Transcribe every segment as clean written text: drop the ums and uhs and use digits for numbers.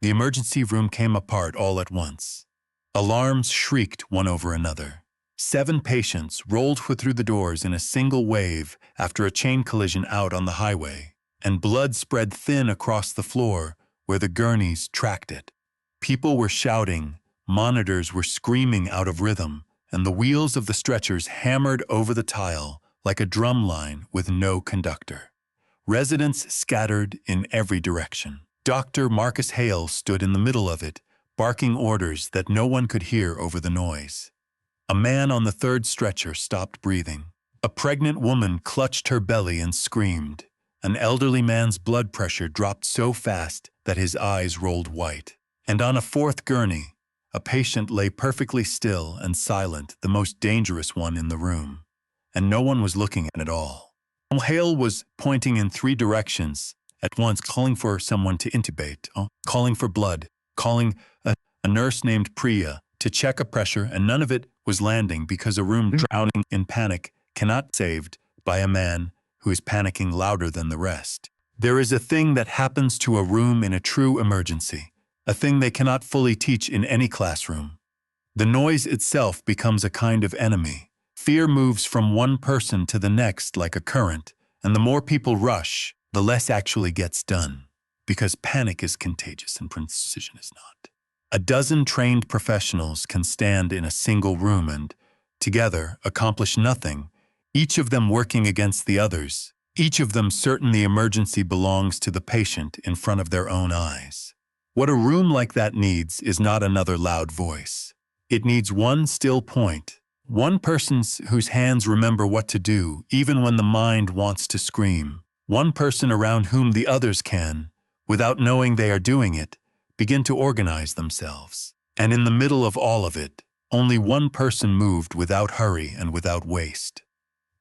The emergency room came apart all at once. Alarms shrieked one over another. 7 patients rolled through the doors in a single wave after a chain collision out on the highway, and blood spread thin across the floor where the gurneys tracked it. People were shouting, monitors were screaming out of rhythm, and the wheels of the stretchers hammered over the tile like a drum line with no conductor. Residents scattered in every direction. Dr. Marcus Hale stood in the middle of it, barking orders that no one could hear over the noise. A man on the 3rd stretcher stopped breathing. A pregnant woman clutched her belly and screamed. An elderly man's blood pressure dropped so fast that his eyes rolled white. And on a 4th gurney, a patient lay perfectly still and silent, the most dangerous one in the room. And no one was looking at it all. Hale was pointing in 3 directions, at once calling for someone to intubate, calling for blood, calling a nurse named Priya to check a pressure, and none of it was landing because a room drowning in panic cannot be saved by a man who is panicking louder than the rest. There is a thing that happens to a room in a true emergency, a thing they cannot fully teach in any classroom. The noise itself becomes a kind of enemy. Fear moves from one person to the next like a current, and the more people rush, the less actually gets done, because panic is contagious and precision is not. A dozen trained professionals can stand in a single room and, together, accomplish nothing, each of them working against the others, each of them certain the emergency belongs to the patient in front of their own eyes. What a room like that needs is not another loud voice. It needs one still point, one person whose hands remember what to do even when the mind wants to scream, one person around whom the others can, without knowing they are doing it, begin to organize themselves. And in the middle of all of it, only one person moved without hurry and without waste.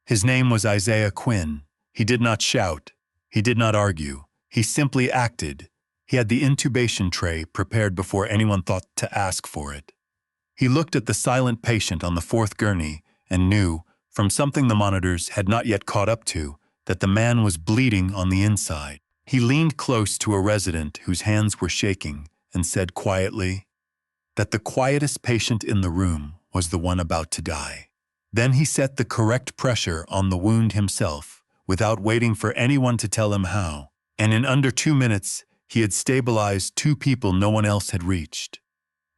His name was Isaiah Quinn. He did not shout. He did not argue. He simply acted. He had the intubation tray prepared before anyone thought to ask for it. He looked at the silent patient on the 4th gurney and knew, from something the monitors had not yet caught up to, that the man was bleeding on the inside. He leaned close to a resident whose hands were shaking and said quietly that the quietest patient in the room was the one about to die. Then he set the correct pressure on the wound himself, without waiting for anyone to tell him how, and in under 2 minutes, he had stabilized 2 people no one else had reached.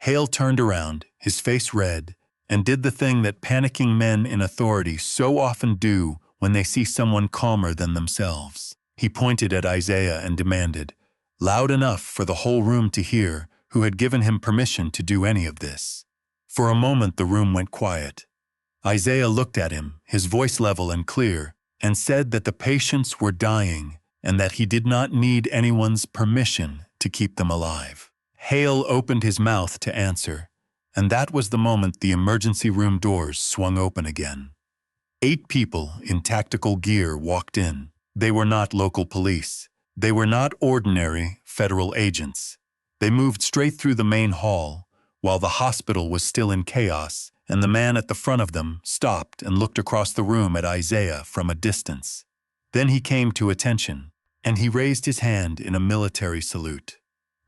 Hale turned around, his face red, and did the thing that panicking men in authority so often do when they see someone calmer than themselves. He pointed at Isaiah and demanded, loud enough for the whole room to hear, who had given him permission to do any of this. For a moment the room went quiet. Isaiah looked at him, his voice level and clear, and said that the patients were dying and that he did not need anyone's permission to keep them alive. Hale opened his mouth to answer, and that was the moment the emergency room doors swung open again. 8 people in tactical gear walked in. They were not local police. They were not ordinary federal agents. They moved straight through the main hall, while the hospital was still in chaos, and the man at the front of them stopped and looked across the room at Isaiah from a distance. Then he came to attention, and he raised his hand in a military salute.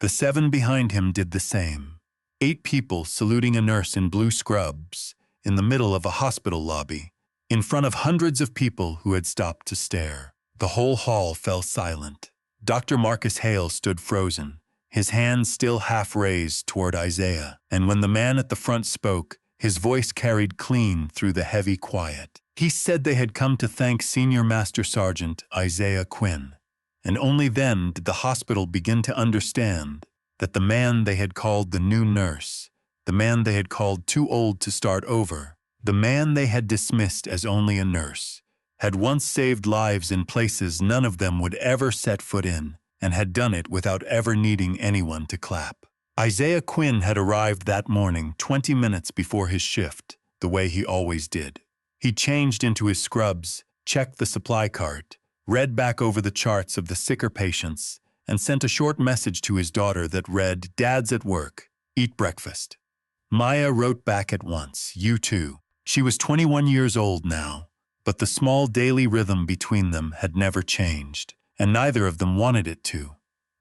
The 7 behind him did the same. 8 people saluting a nurse in blue scrubs, in the middle of a hospital lobby, in front of hundreds of people who had stopped to stare. The whole hall fell silent. Dr. Marcus Hale stood frozen, his hands still half raised toward Isaiah, and when the man at the front spoke, his voice carried clean through the heavy quiet. He said they had come to thank Senior Master Sergeant Isaiah Quinn, and only then did the hospital begin to understand that the man they had called the new nurse, the man they had called too old to start over, the man they had dismissed as only a nurse, had once saved lives in places none of them would ever set foot in, and had done it without ever needing anyone to clap. Isaiah Quinn had arrived that morning 20 minutes before his shift, the way he always did. He changed into his scrubs, checked the supply cart, read back over the charts of the sicker patients, and sent a short message to his daughter that read, "Dad's at work. Eat breakfast." Maya wrote back at once, "You too." She was 21 years old now, but the small daily rhythm between them had never changed, and neither of them wanted it to.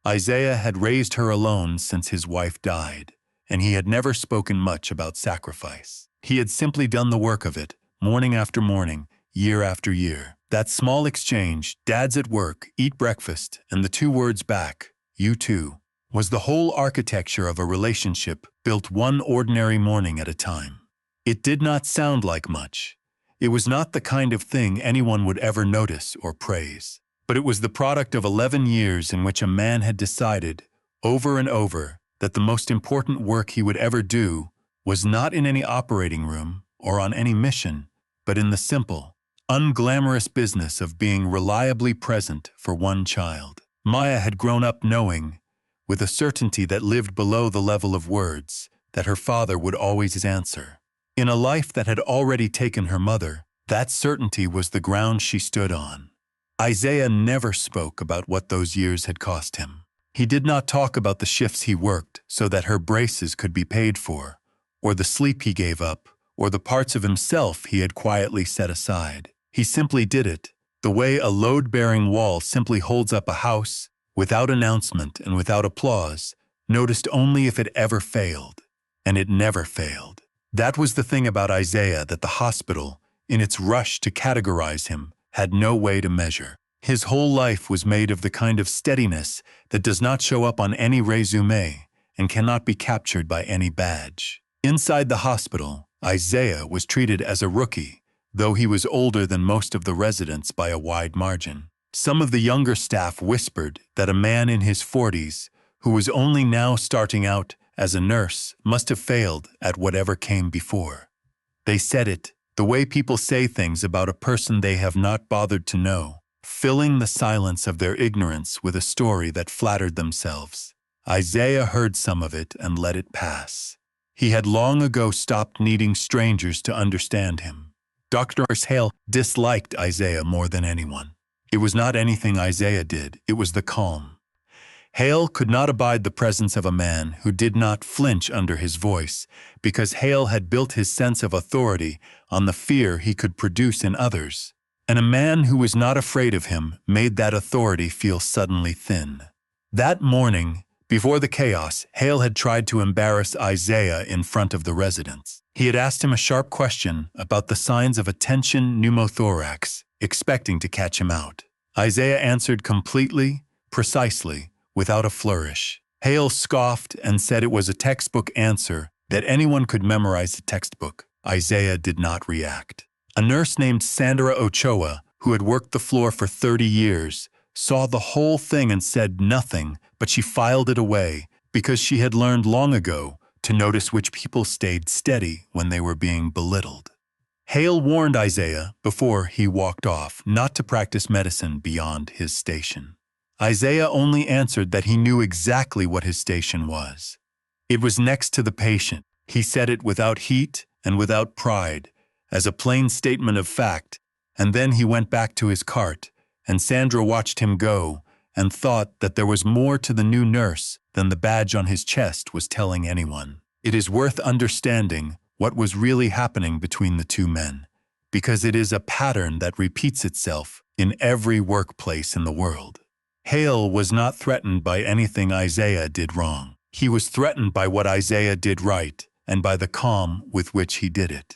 Isaiah had raised her alone since his wife died, and he had never spoken much about sacrifice. He had simply done the work of it, morning after morning, year after year. That small exchange, "Dad's at work, eat breakfast," and the two words back, "You too," was the whole architecture of a relationship built one ordinary morning at a time. It did not sound like much. It was not the kind of thing anyone would ever notice or praise. But it was the product of 11 years in which a man had decided, over and over, that the most important work he would ever do was not in any operating room or on any mission, but in the simple, unglamorous business of being reliably present for one child. Maya had grown up knowing, with a certainty that lived below the level of words, that her father would always answer. In a life that had already taken her mother, that certainty was the ground she stood on. Isaiah never spoke about what those years had cost him. He did not talk about the shifts he worked so that her braces could be paid for, or the sleep he gave up, or the parts of himself he had quietly set aside. He simply did it, the way a load-bearing wall simply holds up a house, without announcement and without applause, noticed only if it ever failed. And it never failed. That was the thing about Isaiah that the hospital, in its rush to categorize him, had no way to measure. His whole life was made of the kind of steadiness that does not show up on any resume and cannot be captured by any badge. Inside the hospital, Isaiah was treated as a rookie, though he was older than most of the residents by a wide margin. Some of the younger staff whispered that a man in his 40s, who was only now starting out as a nurse, must have failed at whatever came before. They said it, the way people say things about a person they have not bothered to know, filling the silence of their ignorance with a story that flattered themselves. Isaiah heard some of it and let it pass. He had long ago stopped needing strangers to understand him. Dr. Hale disliked Isaiah more than anyone. It was not anything Isaiah did, it was the calm. Hale could not abide the presence of a man who did not flinch under his voice, because Hale had built his sense of authority on the fear he could produce in others, and a man who was not afraid of him made that authority feel suddenly thin. That morning, before the chaos, Hale had tried to embarrass Isaiah in front of the residents. He had asked him a sharp question about the signs of a tension pneumothorax, expecting to catch him out. Isaiah answered completely, precisely, without a flourish. Hale scoffed and said it was a textbook answer, that anyone could memorize a textbook. Isaiah did not react. A nurse named Sandra Ochoa, who had worked the floor for 30 years, saw the whole thing and said nothing, but she filed it away because she had learned long ago to notice which people stayed steady when they were being belittled. Hale warned Isaiah before he walked off not to practice medicine beyond his station. Isaiah only answered that he knew exactly what his station was. It was next to the patient. He said it without heat and without pride, as a plain statement of fact, and then he went back to his cart, and Sandra watched him go and thought that there was more to the new nurse than the badge on his chest was telling anyone. It is worth understanding what was really happening between the two men, because it is a pattern that repeats itself in every workplace in the world. Hale was not threatened by anything Isaiah did wrong. He was threatened by what Isaiah did right and by the calm with which he did it.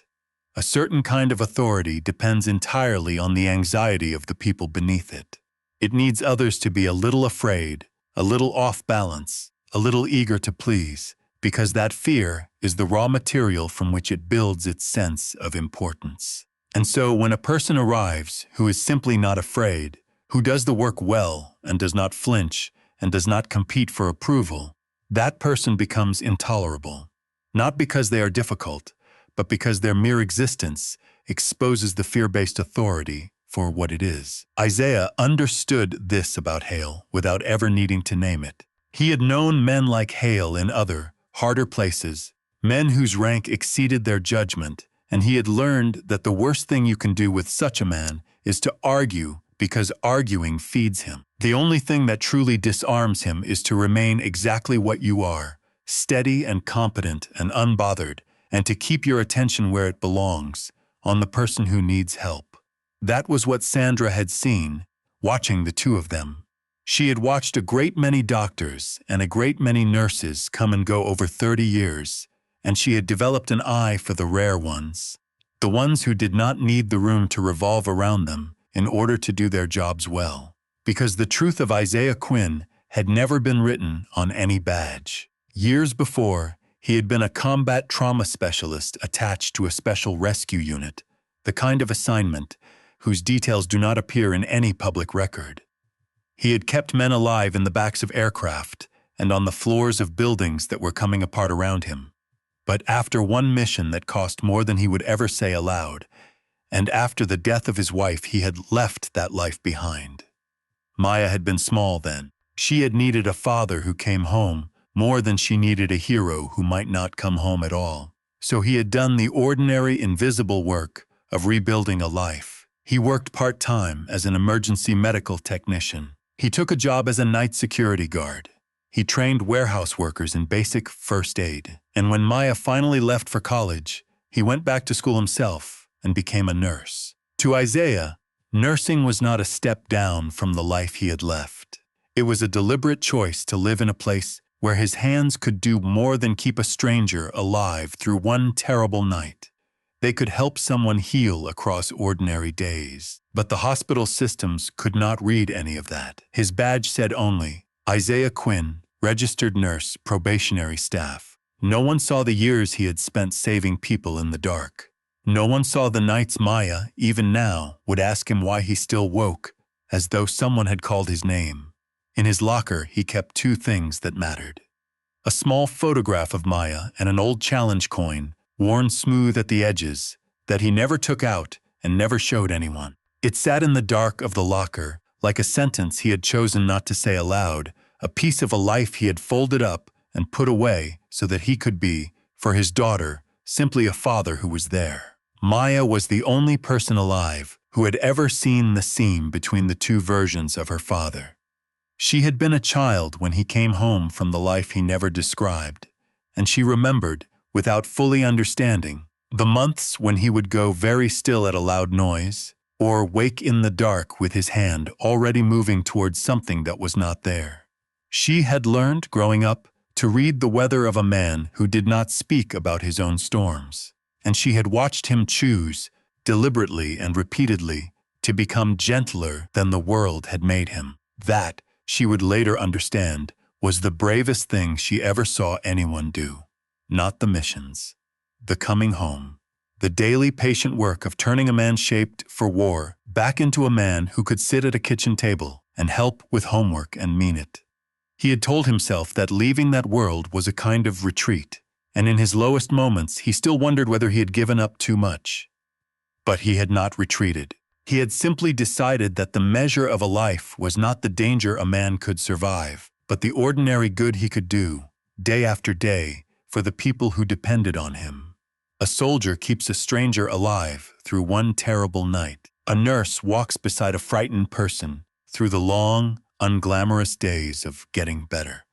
A certain kind of authority depends entirely on the anxiety of the people beneath it. It needs others to be a little afraid, a little off balance, a little eager to please, because that fear is the raw material from which it builds its sense of importance. And so when a person arrives who is simply not afraid, who does the work well and does not flinch and does not compete for approval, that person becomes intolerable, not because they are difficult, but because their mere existence exposes the fear-based authority for what it is. Isaiah understood this about Hale without ever needing to name it. He had known men like Hale in other, harder places, men whose rank exceeded their judgment, and he had learned that the worst thing you can do with such a man is to argue, because arguing feeds him. The only thing that truly disarms him is to remain exactly what you are, steady and competent and unbothered, and to keep your attention where it belongs, on the person who needs help. That was what Sandra had seen, watching the two of them. She had watched a great many doctors and a great many nurses come and go over 30 years, and she had developed an eye for the rare ones, the ones who did not need the room to revolve around them in order to do their jobs well. Because the truth of Isaiah Quinn had never been written on any badge. Years before, he had been a combat trauma specialist attached to a special rescue unit, the kind of assignment whose details do not appear in any public record. He had kept men alive in the backs of aircraft and on the floors of buildings that were coming apart around him. But after one mission that cost more than he would ever say aloud, and after the death of his wife, he had left that life behind. Maya had been small then. She had needed a father who came home more than she needed a hero who might not come home at all. So he had done the ordinary, invisible work of rebuilding a life. He worked part-time as an emergency medical technician. He took a job as a night security guard. He trained warehouse workers in basic first aid. And when Maya finally left for college, he went back to school himself and became a nurse. To Isaiah, nursing was not a step down from the life he had left. It was a deliberate choice to live in a place where his hands could do more than keep a stranger alive through one terrible night. They could help someone heal across ordinary days. But the hospital systems could not read any of that. His badge said only, Isaiah Quinn, registered nurse, probationary staff. No one saw the years he had spent saving people in the dark. No one saw the nights Maya, even now, would ask him why he still woke, as though someone had called his name. In his locker, he kept two things that mattered. A small photograph of Maya and an old challenge coin, worn smooth at the edges, that he never took out and never showed anyone. It sat in the dark of the locker, like a sentence he had chosen not to say aloud, a piece of a life he had folded up and put away so that he could be, for his daughter, simply a father who was there. Maya was the only person alive who had ever seen the seam between the two versions of her father. She had been a child when he came home from the life he never described, and she remembered, without fully understanding, the months when he would go very still at a loud noise, or wake in the dark with his hand already moving towards something that was not there. She had learned, growing up, to read the weather of a man who did not speak about his own storms, and she had watched him choose, deliberately and repeatedly, to become gentler than the world had made him. That, she would later understand, was the bravest thing she ever saw anyone do. Not the missions, the coming home, the daily patient work of turning a man shaped for war back into a man who could sit at a kitchen table and help with homework and mean it. He had told himself that leaving that world was a kind of retreat, and in his lowest moments he still wondered whether he had given up too much. But he had not retreated. He had simply decided that the measure of a life was not the danger a man could survive, but the ordinary good he could do, day after day, for the people who depended on him. A soldier keeps a stranger alive through one terrible night. A nurse walks beside a frightened person through the long, unglamorous days of getting better.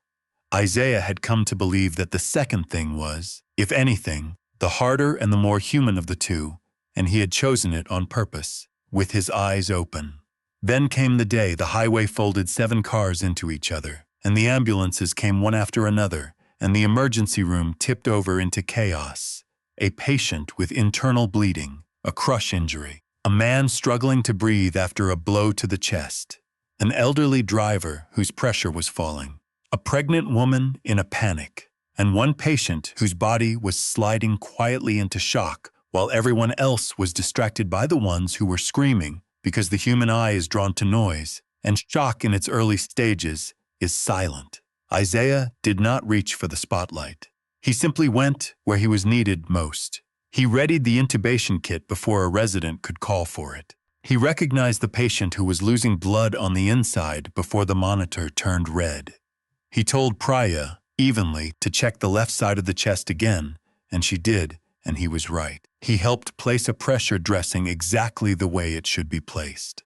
Isaiah had come to believe that the second thing was, if anything, the harder and the more human of the two, and he had chosen it on purpose, with his eyes open. Then came the day the highway folded 7 cars into each other, and the ambulances came one after another, and the emergency room tipped over into chaos. A patient with internal bleeding, a crush injury, a man struggling to breathe after a blow to the chest, an elderly driver whose pressure was falling, a pregnant woman in a panic, and one patient whose body was sliding quietly into shock while everyone else was distracted by the ones who were screaming, because the human eye is drawn to noise, and shock in its early stages is silent. Isaiah did not reach for the spotlight. He simply went where he was needed most. He readied the intubation kit before a resident could call for it. He recognized the patient who was losing blood on the inside before the monitor turned red. He told Priya, evenly, to check the left side of the chest again, and she did, and he was right. He helped place a pressure dressing exactly the way it should be placed.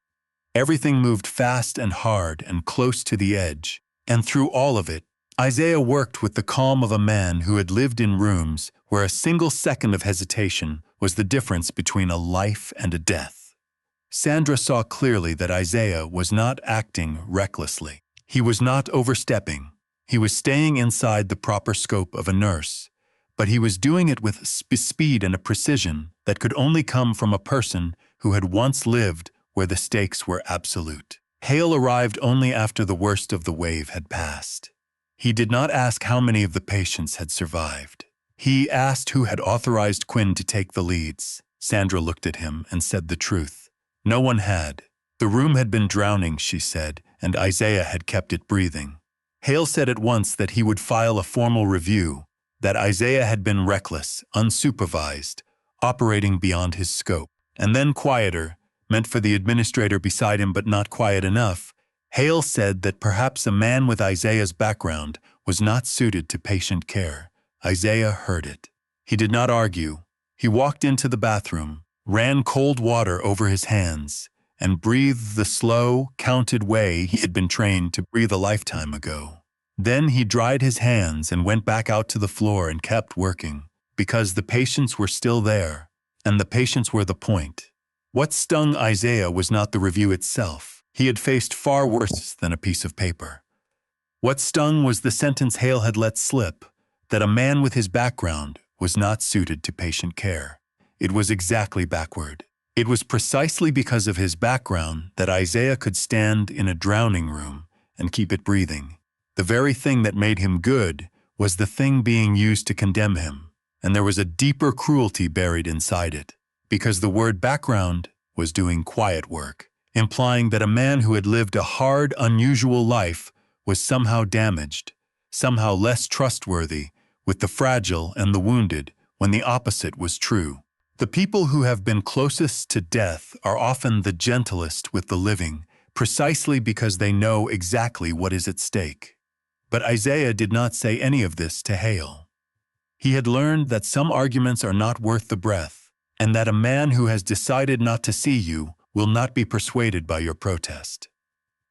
Everything moved fast and hard and close to the edge, and through all of it, Isaiah worked with the calm of a man who had lived in rooms where a single second of hesitation was the difference between a life and a death. Sandra saw clearly that Isaiah was not acting recklessly. He was not overstepping. He was staying inside the proper scope of a nurse, but he was doing it with speed and a precision that could only come from a person who had once lived where the stakes were absolute. Hale arrived only after the worst of the wave had passed. He did not ask how many of the patients had survived. He asked who had authorized Quinn to take the leads. Sandra looked at him and said the truth. No one had. The room had been drowning, she said, and Isaiah had kept it breathing. Hale said at once that he would file a formal review, that Isaiah had been reckless, unsupervised, operating beyond his scope. And then quieter, meant for the administrator beside him but not quiet enough, Hale said that perhaps a man with Isaiah's background was not suited to patient care. Isaiah heard it. He did not argue. He walked into the bathroom, ran cold water over his hands, and breathed the slow, counted way he had been trained to breathe a lifetime ago. Then he dried his hands and went back out to the floor and kept working, because the patients were still there, and the patients were the point. What stung Isaiah was not the review itself. He had faced far worse than a piece of paper. What stung was the sentence Hale had let slip, that a man with his background was not suited to patient care. It was exactly backward. It was precisely because of his background that Isaiah could stand in a drowning room and keep it breathing. The very thing that made him good was the thing being used to condemn him, and there was a deeper cruelty buried inside it, because the word background was doing quiet work, implying that a man who had lived a hard, unusual life was somehow damaged, somehow less trustworthy with the fragile and the wounded, when the opposite was true. The people who have been closest to death are often the gentlest with the living, precisely because they know exactly what is at stake. But Isaiah did not say any of this to Hale. He had learned that some arguments are not worth the breath, and that a man who has decided not to see you will not be persuaded by your protest.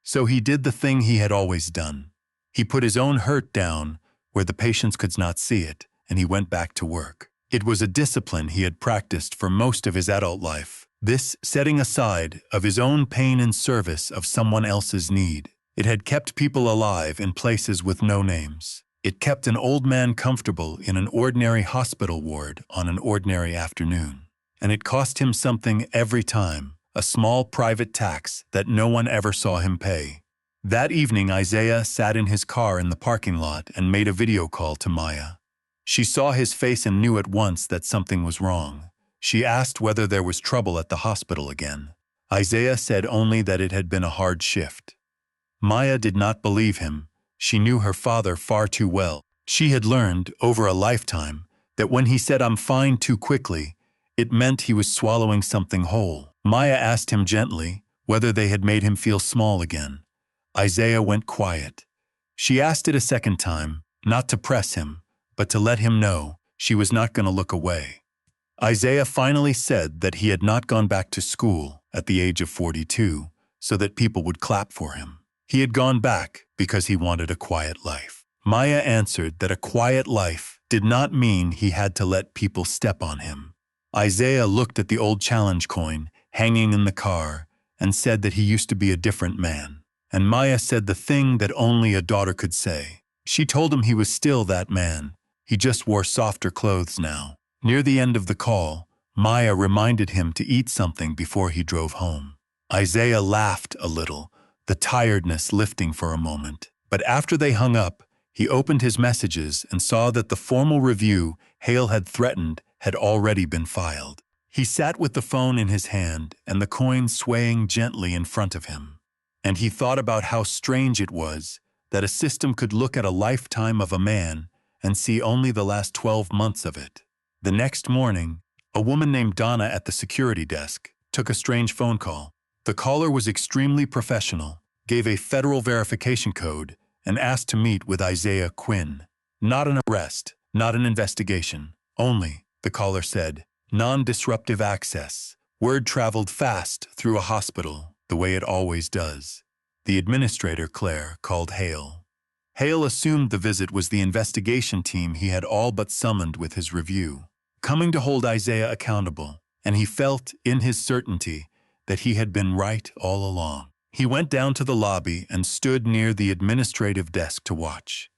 So he did the thing he had always done. He put his own hurt down where the patients could not see it, and he went back to work. It was a discipline he had practiced for most of his adult life, this setting aside of his own pain in service of someone else's need. It had kept people alive in places with no names. It kept an old man comfortable in an ordinary hospital ward on an ordinary afternoon. And it cost him something every time, a small private tax that no one ever saw him pay. That evening, Isaiah sat in his car in the parking lot and made a video call to Maya. She saw his face and knew at once that something was wrong. She asked whether there was trouble at the hospital again. Isaiah said only that it had been a hard shift. Maya did not believe him. She knew her father far too well. She had learned, over a lifetime, that when he said "I'm fine" too quickly, it meant he was swallowing something whole. Maya asked him gently whether they had made him feel small again. Isaiah went quiet. She asked it a second time, not to press him, but to let him know she was not going to look away. Isaiah finally said that he had not gone back to school at the age of 42 so that people would clap for him. He had gone back because he wanted a quiet life. Maya answered that a quiet life did not mean he had to let people step on him. Isaiah looked at the old challenge coin hanging in the car and said that he used to be a different man. And Maya said the thing that only a daughter could say. She told him he was still that man. He just wore softer clothes now. Near the end of the call, Maya reminded him to eat something before he drove home. Isaiah laughed a little, the tiredness lifting for a moment. But after they hung up, he opened his messages and saw that the formal review Hale had threatened had already been filed. He sat with the phone in his hand and the coin swaying gently in front of him. And he thought about how strange it was that a system could look at a lifetime of a man and see only the last 12 months of it. The next morning, a woman named Donna at the security desk took a strange phone call. The caller was extremely professional, gave a federal verification code, and asked to meet with Isaiah Quinn. Not an arrest, not an investigation, only, the caller said, non-disruptive access. Word traveled fast through a hospital, the way it always does. The administrator, Claire, called Hale. Hale assumed the visit was the investigation team he had all but summoned with his review, coming to hold Isaiah accountable, and he felt, in his certainty, that he had been right all along. He went down to the lobby and stood near the administrative desk to watch.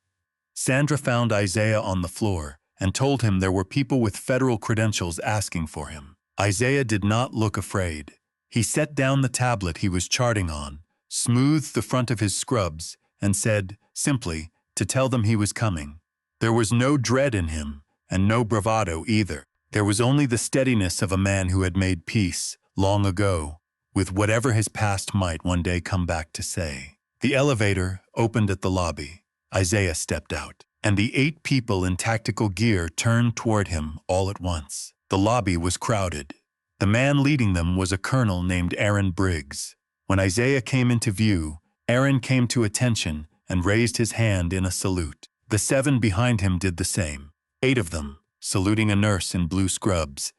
Sandra found Isaiah on the floor and told him there were people with federal credentials asking for him. Isaiah did not look afraid. He set down the tablet he was charting on, smoothed the front of his scrubs, and said, simply, to tell them he was coming. There was no dread in him, and no bravado either. There was only the steadiness of a man who had made peace, long ago, with whatever his past might one day come back to say. The elevator opened at the lobby. Isaiah stepped out, and the 8 people in tactical gear turned toward him all at once. The lobby was crowded. The man leading them was a colonel named Aaron Briggs. When Isaiah came into view, Aaron came to attention and raised his hand in a salute. The 7 behind him did the same, 8 of them, saluting a nurse in blue scrubs,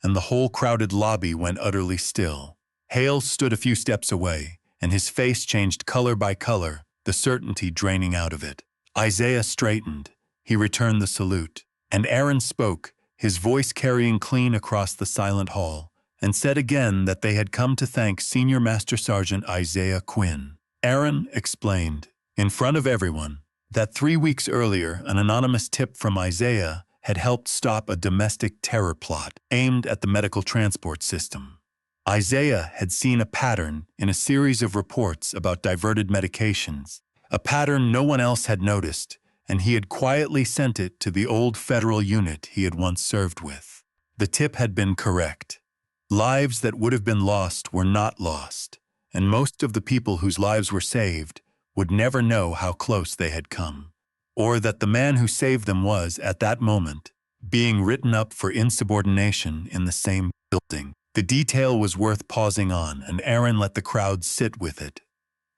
and the whole crowded lobby went utterly still. Hale stood a few steps away, and his face changed color by color, the certainty draining out of it. Isaiah straightened. He returned the salute, and Aaron spoke, his voice carrying clean across the silent hall, and said again that they had come to thank Senior Master Sergeant Isaiah Quinn. Aaron explained, in front of everyone, that 3 weeks earlier an anonymous tip from Isaiah had helped stop a domestic terror plot aimed at the medical transport system. Isaiah had seen a pattern in a series of reports about diverted medications, a pattern no one else had noticed, and he had quietly sent it to the old federal unit he had once served with. The tip had been correct. Lives that would have been lost were not lost, and most of the people whose lives were saved would never know how close they had come, or that the man who saved them was, at that moment, being written up for insubordination in the same building. The detail was worth pausing on, and Aaron let the crowd sit with it.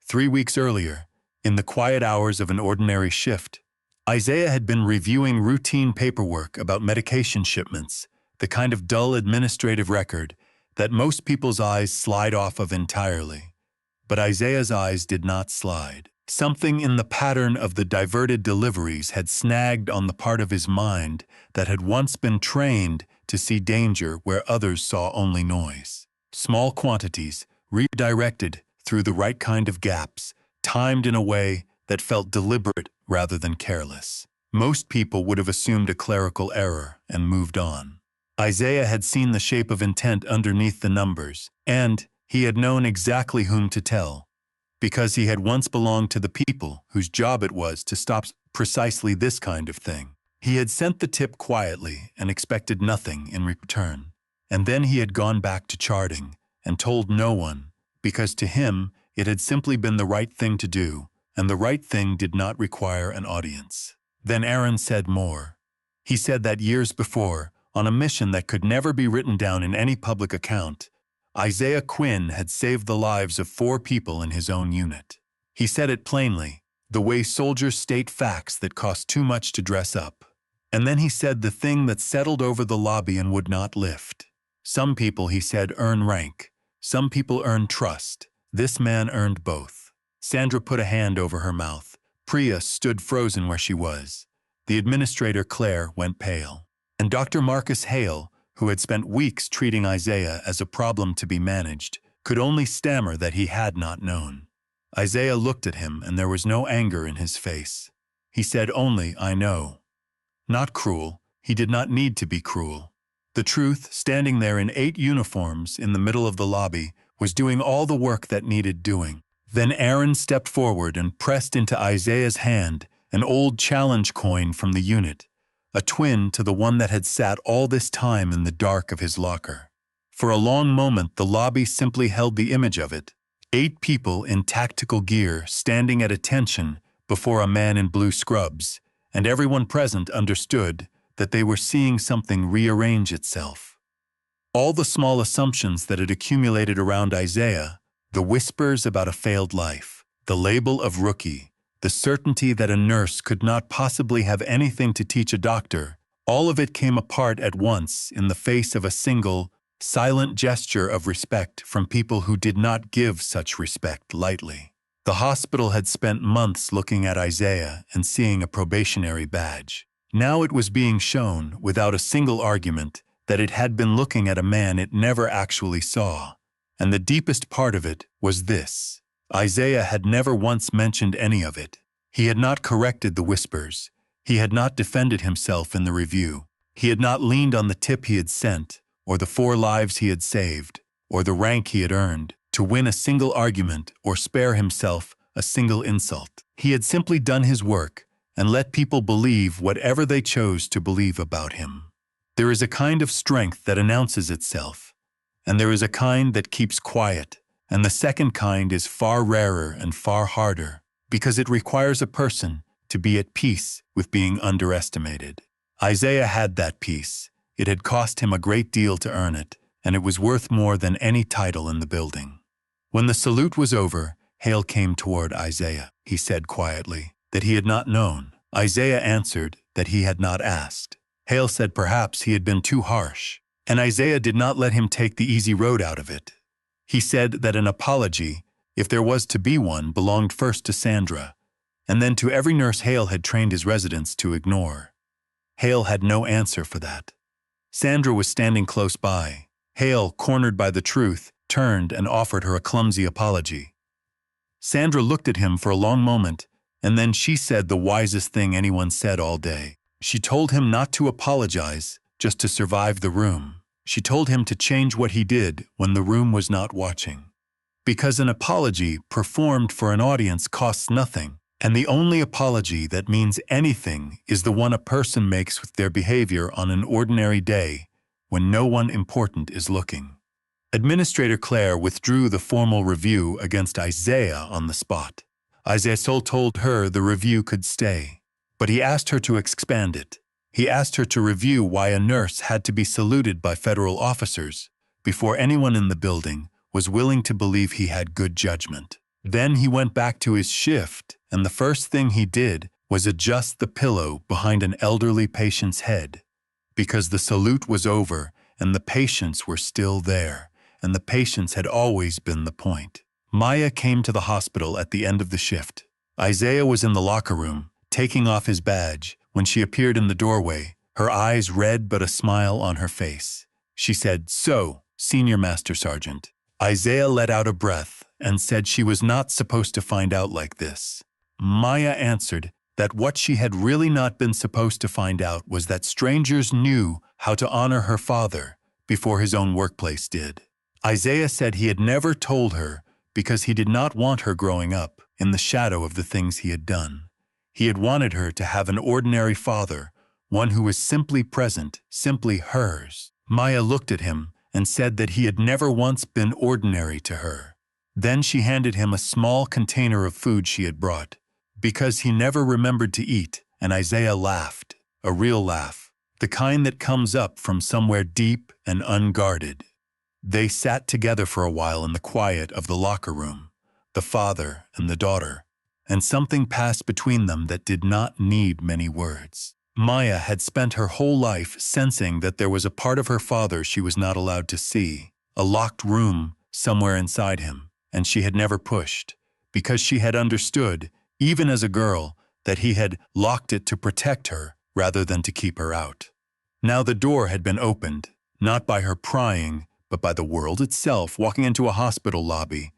3 weeks earlier, in the quiet hours of an ordinary shift, Isaiah had been reviewing routine paperwork about medication shipments, the kind of dull administrative record that most people's eyes slide off of entirely. But Isaiah's eyes did not slide. Something in the pattern of the diverted deliveries had snagged on the part of his mind that had once been trained to see danger where others saw only noise. Small quantities, redirected through the right kind of gaps, timed in a way that felt deliberate rather than careless. Most people would have assumed a clerical error and moved on. Isaiah had seen the shape of intent underneath the numbers, and he had known exactly whom to tell, because he had once belonged to the people whose job it was to stop precisely this kind of thing. He had sent the tip quietly and expected nothing in return, and then he had gone back to charting and told no one, because to him it had simply been the right thing to do, and the right thing did not require an audience. Then Aaron said more. He said that years before, on a mission that could never be written down in any public account, Isaiah Quinn had saved the lives of 4 people in his own unit. He said it plainly, the way soldiers state facts that cost too much to dress up. And then he said the thing that settled over the lobby and would not lift. Some people, he said, earn rank. Some people earn trust. This man earned both. Sandra put a hand over her mouth. Priya stood frozen where she was. The administrator, Claire, went pale. And Dr. Marcus Hale, who had spent weeks treating Isaiah as a problem to be managed, could only stammer that he had not known. Isaiah looked at him, and there was no anger in his face. He said only, I know. Not cruel. He did not need to be cruel. The truth, standing there in 8 uniforms in the middle of the lobby, was doing all the work that needed doing. Then Aaron stepped forward and pressed into Isaiah's hand an old challenge coin from the unit, a twin to the one that had sat all this time in the dark of his locker. For a long moment the lobby simply held the image of it, 8 people in tactical gear standing at attention before a man in blue scrubs, and everyone present understood that they were seeing something rearrange itself. All the small assumptions that had accumulated around Isaiah, the whispers about a failed life, the label of rookie, the certainty that a nurse could not possibly have anything to teach a doctor, all of it came apart at once in the face of a single, silent gesture of respect from people who did not give such respect lightly. The hospital had spent months looking at Isaiah and seeing a probationary badge. Now it was being shown, without a single argument, that it had been looking at a man it never actually saw. And the deepest part of it was this. Isaiah had never once mentioned any of it. He had not corrected the whispers. He had not defended himself in the review. He had not leaned on the tip he had sent, or the 4 lives he had saved, or the rank he had earned, to win a single argument or spare himself a single insult. He had simply done his work and let people believe whatever they chose to believe about him. There is a kind of strength that announces itself, and there is a kind that keeps quiet, and the second kind is far rarer and far harder, because it requires a person to be at peace with being underestimated. Isaiah had that peace. It had cost him a great deal to earn it, and it was worth more than any title in the building. When the salute was over, Hale came toward Isaiah. He said quietly that he had not known. Isaiah answered that he had not asked. Hale said perhaps he had been too harsh, and Isaiah did not let him take the easy road out of it. He said that an apology, if there was to be one, belonged first to Sandra, and then to every nurse Hale had trained his residents to ignore. Hale had no answer for that. Sandra was standing close by. Hale, cornered by the truth, turned and offered her a clumsy apology. Sandra looked at him for a long moment, and then she said the wisest thing anyone said all day. She told him not to apologize, just to survive the room. She told him to change what he did when the room was not watching. Because an apology performed for an audience costs nothing, and the only apology that means anything is the one a person makes with their behavior on an ordinary day when no one important is looking. Administrator Claire withdrew the formal review against Isaiah on the spot. Isaiah told her the review could stay, but he asked her to expand it. He asked her to review why a nurse had to be saluted by federal officers before anyone in the building was willing to believe he had good judgment. Then he went back to his shift, and the first thing he did was adjust the pillow behind an elderly patient's head, because the salute was over and the patients were still there, and the patients had always been the point. Maya came to the hospital at the end of the shift. Isaiah was in the locker room, taking off his badge, when she appeared in the doorway, her eyes red but a smile on her face. She said, "So, Senior Master Sergeant." Isaiah let out a breath and said she was not supposed to find out like this. Maya answered that what she had really not been supposed to find out was that strangers knew how to honor her father before his own workplace did. Isaiah said he had never told her because he did not want her growing up in the shadow of the things he had done. He had wanted her to have an ordinary father, one who was simply present, simply hers. Maya looked at him and said that he had never once been ordinary to her. Then she handed him a small container of food she had brought, because he never remembered to eat, and Isaiah laughed, a real laugh, the kind that comes up from somewhere deep and unguarded. They sat together for a while in the quiet of the locker room, the father and the daughter, and something passed between them that did not need many words. Maya had spent her whole life sensing that there was a part of her father she was not allowed to see, a locked room somewhere inside him, and she had never pushed, because she had understood, even as a girl, that he had locked it to protect her rather than to keep her out. Now the door had been opened, not by her prying, but by the world itself walking into a hospital lobby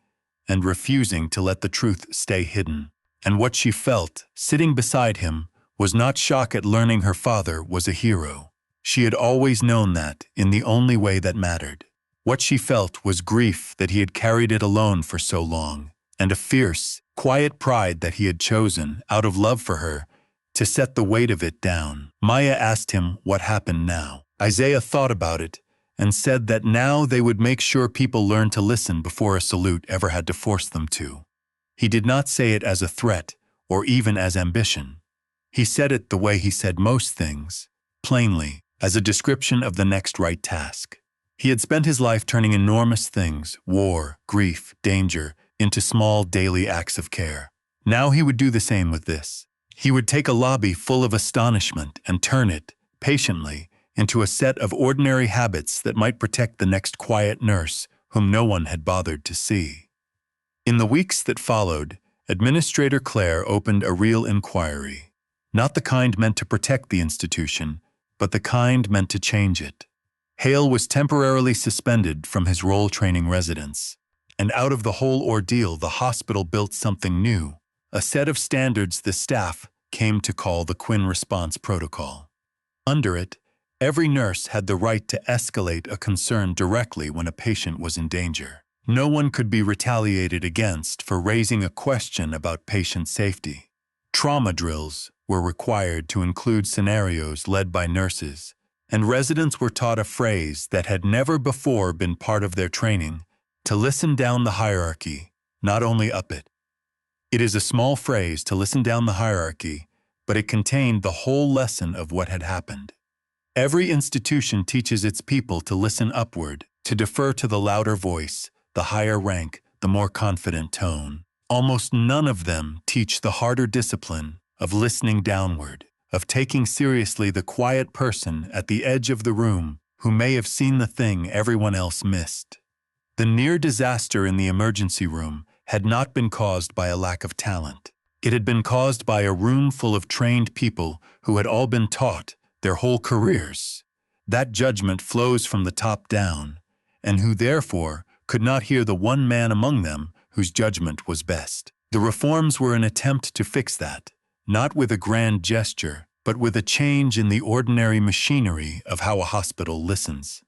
and refusing to let the truth stay hidden. And what she felt, sitting beside him, was not shock at learning her father was a hero. She had always known that in the only way that mattered. What she felt was grief that he had carried it alone for so long, and a fierce, quiet pride that he had chosen, out of love for her, to set the weight of it down. Maya asked him what happened now. Isaiah thought about it and said that now they would make sure people learned to listen before a salute ever had to force them to. He did not say it as a threat or even as ambition. He said it the way he said most things, plainly, as a description of the next right task. He had spent his life turning enormous things, war, grief, danger, into small daily acts of care. Now he would do the same with this. He would take a lobby full of astonishment and turn it, patiently, into a set of ordinary habits that might protect the next quiet nurse whom no one had bothered to see. In the weeks that followed, Administrator Claire opened a real inquiry, not the kind meant to protect the institution, but the kind meant to change it. Hale was temporarily suspended from his role-training residence. And out of the whole ordeal, the hospital built something new, a set of standards the staff came to call the Quinn Response Protocol. Under it, every nurse had the right to escalate a concern directly when a patient was in danger. No one could be retaliated against for raising a question about patient safety. Trauma drills were required to include scenarios led by nurses, and residents were taught a phrase that had never before been part of their training: to listen down the hierarchy, not only up it. It is a small phrase to listen down the hierarchy, but it contained the whole lesson of what had happened. Every institution teaches its people to listen upward, to defer to the louder voice, the higher rank, the more confident tone. Almost none of them teach the harder discipline of listening downward, of taking seriously the quiet person at the edge of the room who may have seen the thing everyone else missed. The near disaster in the emergency room had not been caused by a lack of talent. It had been caused by a room full of trained people who had all been taught their whole careers. That judgment flows from the top down, and who therefore could not hear the one man among them whose judgment was best. The reforms were an attempt to fix that, not with a grand gesture, but with a change in the ordinary machinery of how a hospital listens.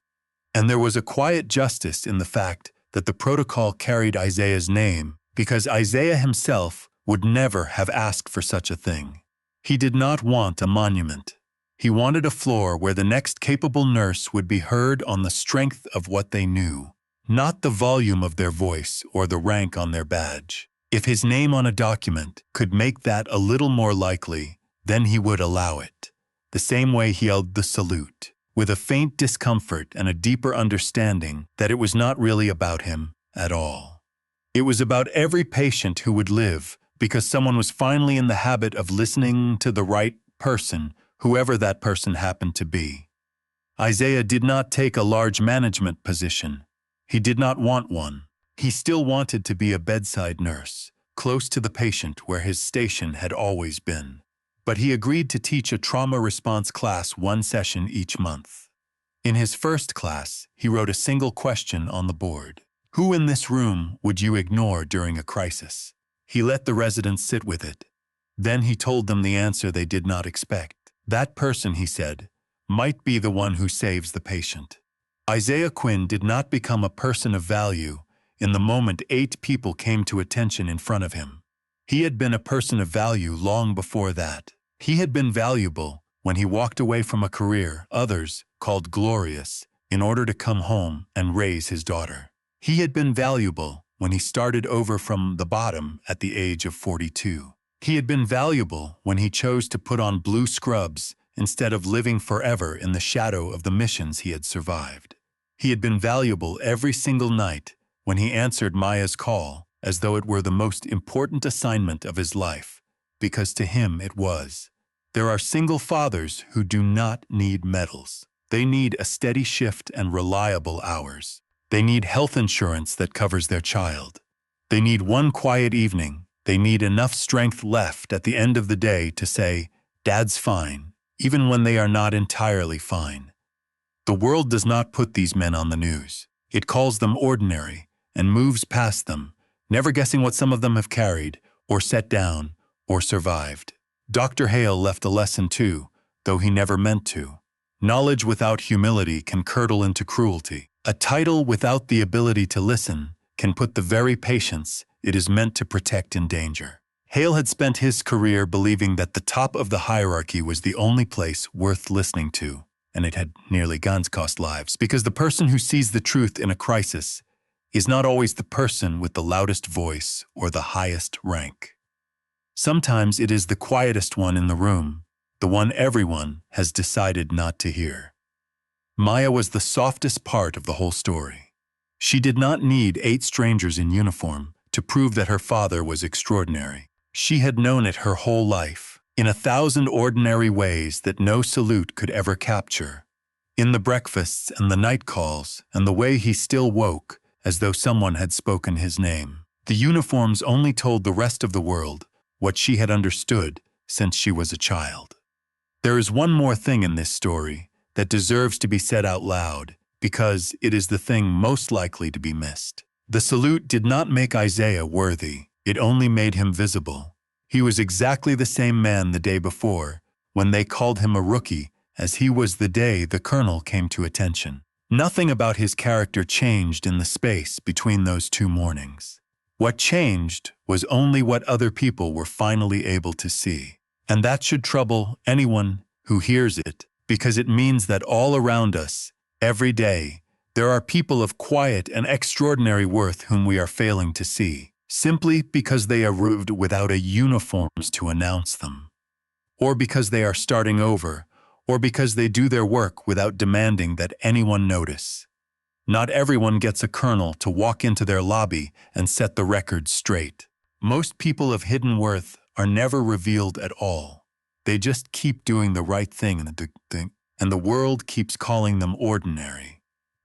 And there was a quiet justice in the fact that the protocol carried Isaiah's name, because Isaiah himself would never have asked for such a thing. He did not want a monument. He wanted a floor where the next capable nurse would be heard on the strength of what they knew, not the volume of their voice or the rank on their badge. If his name on a document could make that a little more likely, then he would allow it, the same way he held the salute, with a faint discomfort and a deeper understanding that it was not really about him at all. It was about every patient who would live, because someone was finally in the habit of listening to the right person, whoever that person happened to be. Isaiah did not take a large management position. He did not want one. He still wanted to be a bedside nurse, close to the patient where his station had always been. But he agreed to teach a trauma response class one session each month. In his first class, he wrote a single question on the board. Who in this room would you ignore during a crisis? He let the residents sit with it. Then he told them the answer they did not expect. That person, he said, might be the one who saves the patient. Isaiah Quinn did not become a person of value in the moment 8 people came to attention in front of him. He had been a person of value long before that. He had been valuable when he walked away from a career others called glorious in order to come home and raise his daughter. He had been valuable when he started over from the bottom at the age of 42. He had been valuable when he chose to put on blue scrubs instead of living forever in the shadow of the missions he had survived. He had been valuable every single night when he answered Maya's call as though it were the most important assignment of his life, because to him it was. There are single fathers who do not need medals. They need a steady shift and reliable hours. They need health insurance that covers their child. They need one quiet evening. They need enough strength left at the end of the day to say, "Dad's fine," even when they are not entirely fine. The world does not put these men on the news. It calls them ordinary and moves past them, never guessing what some of them have carried, or set down, or survived. Dr. Hale left a lesson too, though he never meant to. Knowledge without humility can curdle into cruelty. A title without the ability to listen can put the very patients it is meant to protect in danger. Hale had spent his career believing that the top of the hierarchy was the only place worth listening to, and it had nearly cost lives, because the person who sees the truth in a crisis is not always the person with the loudest voice or the highest rank. Sometimes it is the quietest one in the room, the one everyone has decided not to hear. Maya was the softest part of the whole story. She did not need 8 strangers in uniform to prove that her father was extraordinary. She had known it her whole life, in 1,000 ordinary ways that no salute could ever capture. In the breakfasts and the night calls, and the way he still woke, as though someone had spoken his name. The uniforms only told the rest of the world what she had understood since she was a child. There is one more thing in this story that deserves to be said out loud, because it is the thing most likely to be missed. The salute did not make Isaiah worthy, it only made him visible. He was exactly the same man the day before, when they called him a rookie, as he was the day the colonel came to attention. Nothing about his character changed in the space between those 2 mornings. What changed was only what other people were finally able to see. And that should trouble anyone who hears it, because it means that all around us, every day, there are people of quiet and extraordinary worth whom we are failing to see, simply because they arrived without a uniforms to announce them, or because they are starting over, or because they do their work without demanding that anyone notice. Not everyone gets a colonel to walk into their lobby and set the record straight. Most people of hidden worth are never revealed at all. They just keep doing the right thing and the world keeps calling them ordinary.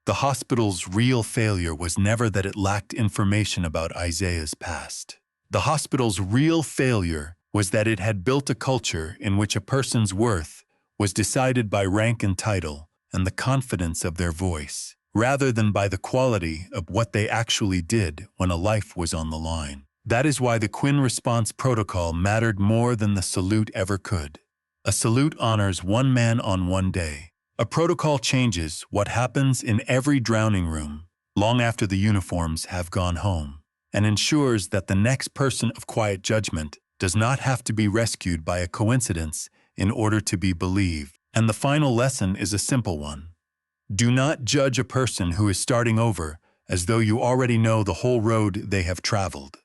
The hospital's real failure was never that it lacked information about Isaiah's past. The hospital's real failure was that it had built a culture in which a person's worth was decided by rank and title and the confidence of their voice, rather than by the quality of what they actually did when a life was on the line. That is why the Quinn response protocol mattered more than the salute ever could. A salute honors one man on one day. A protocol changes what happens in every drowning room long after the uniforms have gone home, and ensures that the next person of quiet judgment does not have to be rescued by a coincidence in order to be believed. And the final lesson is a simple one. Do not judge a person who is starting over as though you already know the whole road they have traveled.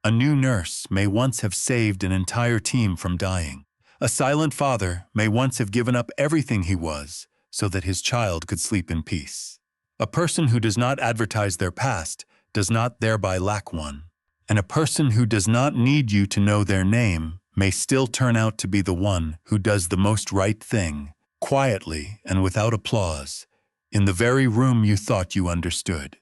A new nurse may once have saved an entire team from dying. A silent father may once have given up everything he was so that his child could sleep in peace. A person who does not advertise their past does not thereby lack one. And a person who does not need you to know their name may still turn out to be the one who does the most right thing, quietly and without applause, in the very room you thought you understood.